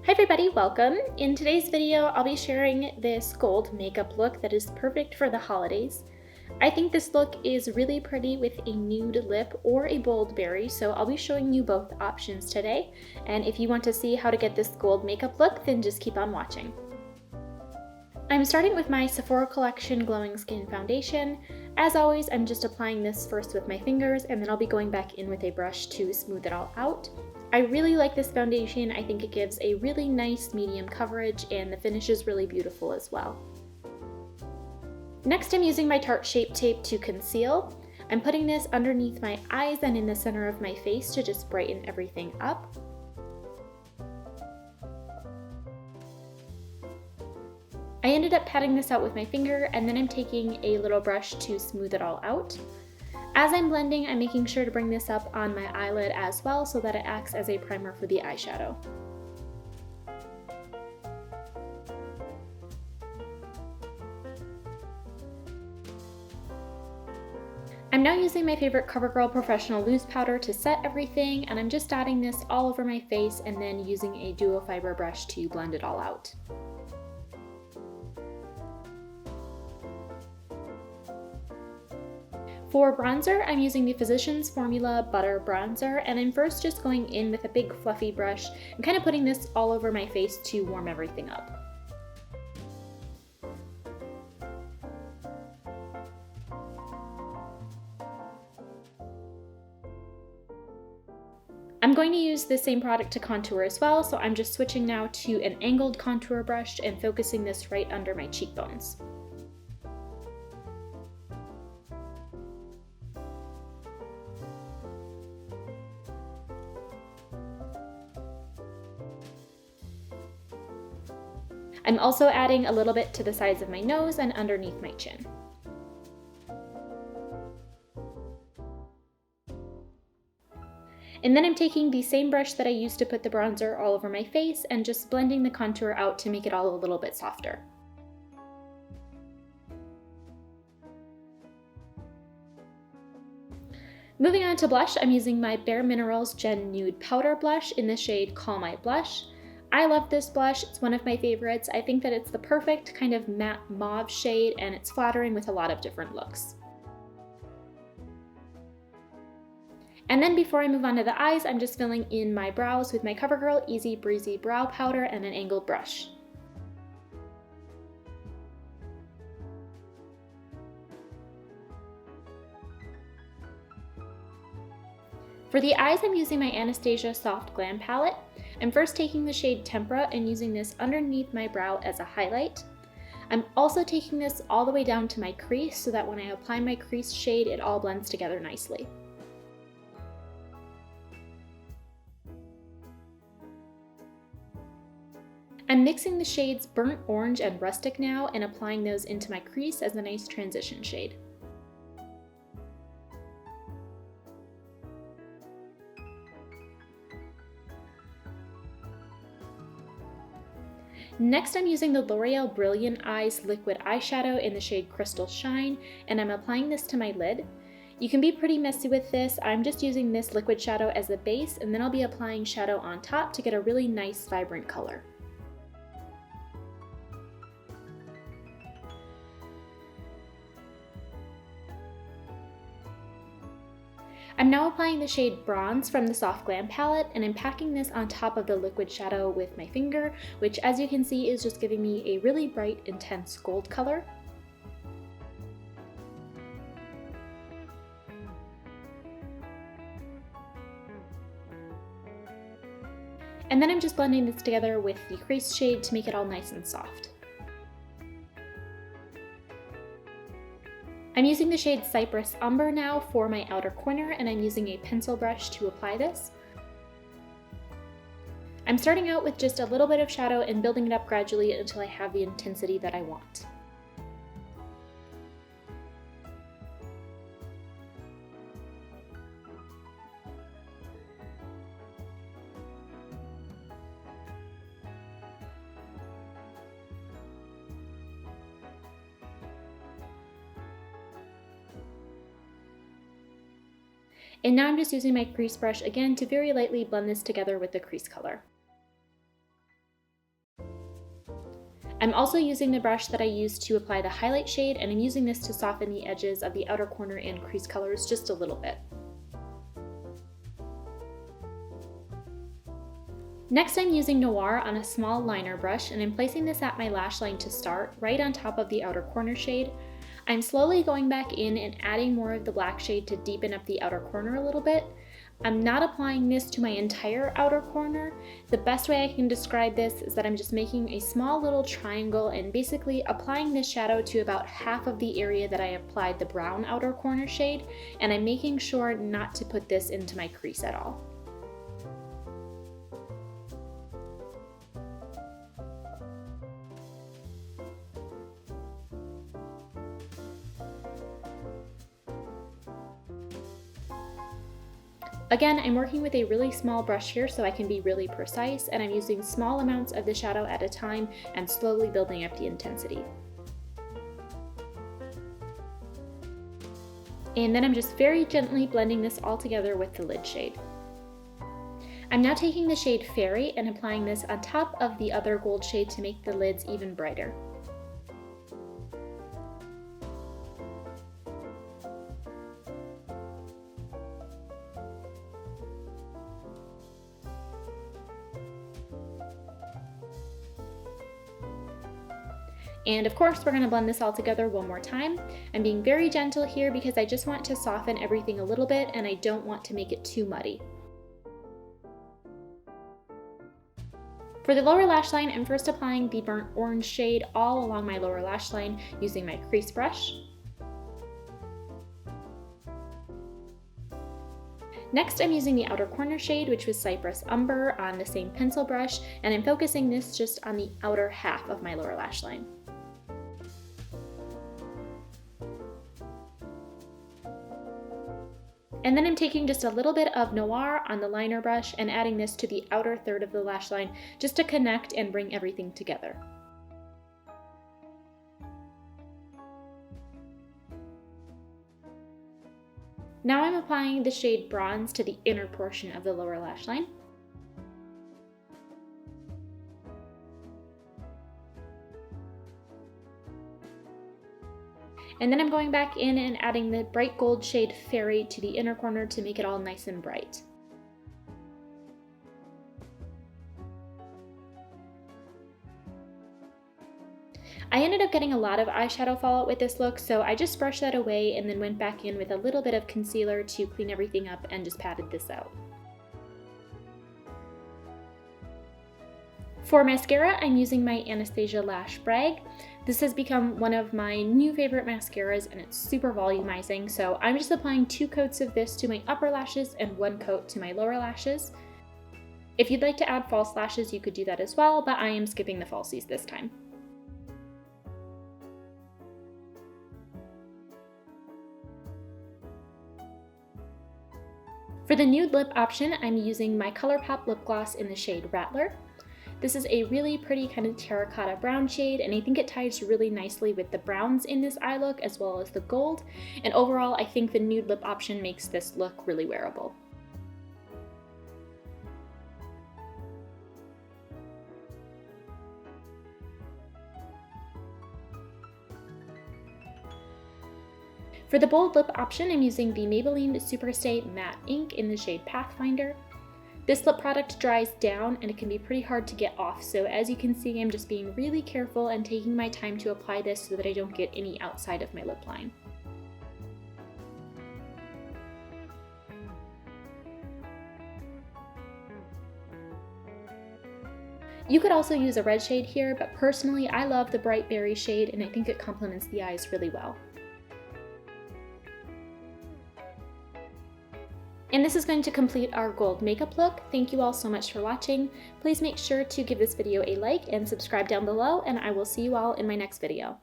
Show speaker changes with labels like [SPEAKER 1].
[SPEAKER 1] Hi everybody, welcome. In today's video, I'll be sharing this gold makeup look that is perfect for the holidays. I think this look is really pretty with a nude lip or a bold berry, so I'll be showing you both options today. And if you want to see how to get this gold makeup look, then just keep on watching. I'm starting with my Sephora Collection Glowing Skin Foundation. As always, I'm just applying this first with my fingers, and then I'll be going back in with a brush to smooth it all out. I really like this foundation. I think it gives a really nice medium coverage, and the finish is really beautiful as well. Next, I'm using my Tarte Shape Tape to conceal. I'm putting this underneath my eyes and in the center of my face to just brighten everything up. I ended up patting this out with my finger, and then I'm taking a little brush to smooth it all out. As I'm blending, I'm making sure to bring this up on my eyelid as well so that it acts as a primer for the eyeshadow. I'm now using my favorite Covergirl Professional Loose Powder to set everything, and I'm just adding this all over my face and then using a duo fiber brush to blend it all out. For bronzer, I'm using the Physicians Formula Butter Bronzer, and I'm first just going in with a big fluffy brush and kind of putting this all over my face to warm everything up. I'm going to use the same product to contour as well, so I'm just switching now to an angled contour brush and focusing this right under my cheekbones. I'm also adding a little bit to the sides of my nose and underneath my chin. And then I'm taking the same brush that I used to put the bronzer all over my face and just blending the contour out to make it all a little bit softer. Moving on to blush, I'm using my Bareminerals Gen Nude Powder Blush in the shade Call My Blush. I love this blush, it's one of my favorites. I think that it's the perfect kind of matte mauve shade, and it's flattering with a lot of different looks. And then before I move on to the eyes, I'm just filling in my brows with my Covergirl Easy Breezy Brow Powder and an angled brush. For the eyes, I'm using my Anastasia Soft Glam palette. I'm first taking the shade Tempera and using this underneath my brow as a highlight. I'm also taking this all the way down to my crease so that when I apply my crease shade, it all blends together nicely. I'm mixing the shades Burnt Orange and Rustic now and applying those into my crease as a nice transition shade. Next, I'm using the L'Oreal Brilliant Eyes Liquid Eyeshadow in the shade Crystal Shine, and I'm applying this to my lid. You can be pretty messy with this. I'm just using this liquid shadow as a base, and then I'll be applying shadow on top to get a really nice, vibrant color. I'm now applying the shade Bronze from the Soft Glam palette, and I'm packing this on top of the liquid shadow with my finger, which as you can see is just giving me a really bright, intense gold color. And then I'm just blending this together with the crease shade to make it all nice and soft. I'm using the shade Cypress Umber now for my outer corner, and I'm using a pencil brush to apply this. I'm starting out with just a little bit of shadow and building it up gradually until I have the intensity that I want. And now I'm just using my crease brush again to very lightly blend this together with the crease color. I'm also using the brush that I used to apply the highlight shade, and I'm using this to soften the edges of the outer corner and crease colors just a little bit. Next, I'm using Noir on a small liner brush, and I'm placing this at my lash line to start, right on top of the outer corner shade. I'm slowly going back in and adding more of the black shade to deepen up the outer corner a little bit. I'm not applying this to my entire outer corner. The best way I can describe this is that I'm just making a small little triangle and basically applying this shadow to about half of the area that I applied the brown outer corner shade, and I'm making sure not to put this into my crease at all. Again, I'm working with a really small brush here so I can be really precise, and I'm using small amounts of the shadow at a time and slowly building up the intensity. And then I'm just very gently blending this all together with the lid shade. I'm now taking the shade Fairy and applying this on top of the other gold shade to make the lids even brighter. And of course, we're going to blend this all together one more time. I'm being very gentle here because I just want to soften everything a little bit and I don't want to make it too muddy. For the lower lash line, I'm first applying the burnt orange shade all along my lower lash line using my crease brush. Next, I'm using the outer corner shade, which was Cypress Umber, on the same pencil brush, and I'm focusing this just on the outer half of my lower lash line. And then I'm taking just a little bit of Noir on the liner brush and adding this to the outer third of the lash line just to connect and bring everything together. Now I'm applying the shade Bronze to the inner portion of the lower lash line. And then I'm going back in and adding the bright gold shade Fairy to the inner corner to make it all nice and bright. I ended up getting a lot of eyeshadow fallout with this look, so I just brushed that away and then went back in with a little bit of concealer to clean everything up and just patted this out. For mascara, I'm using my Anastasia Lash Brag. This has become one of my new favorite mascaras and it's super volumizing, so I'm just applying 2 coats of this to my upper lashes and 1 coat to my lower lashes. If you'd like to add false lashes, you could do that as well, but I am skipping the falsies this time. For the nude lip option, I'm using my ColourPop lip gloss in the shade Rattler. This is a really pretty kind of terracotta brown shade, and I think it ties really nicely with the browns in this eye look as well as the gold, and overall I think the nude lip option makes this look really wearable. For the bold lip option, I'm using the Maybelline Superstay Matte Ink in the shade Pathfinder. This lip product dries down and it can be pretty hard to get off, so as you can see, I'm just being really careful and taking my time to apply this so that I don't get any outside of my lip line. You could also use a red shade here, but personally I love the bright berry shade and I think it complements the eyes really well. And this is going to complete our gold makeup look. Thank you all so much for watching. Please make sure to give this video a like and subscribe down below, and I will see you all in my next video.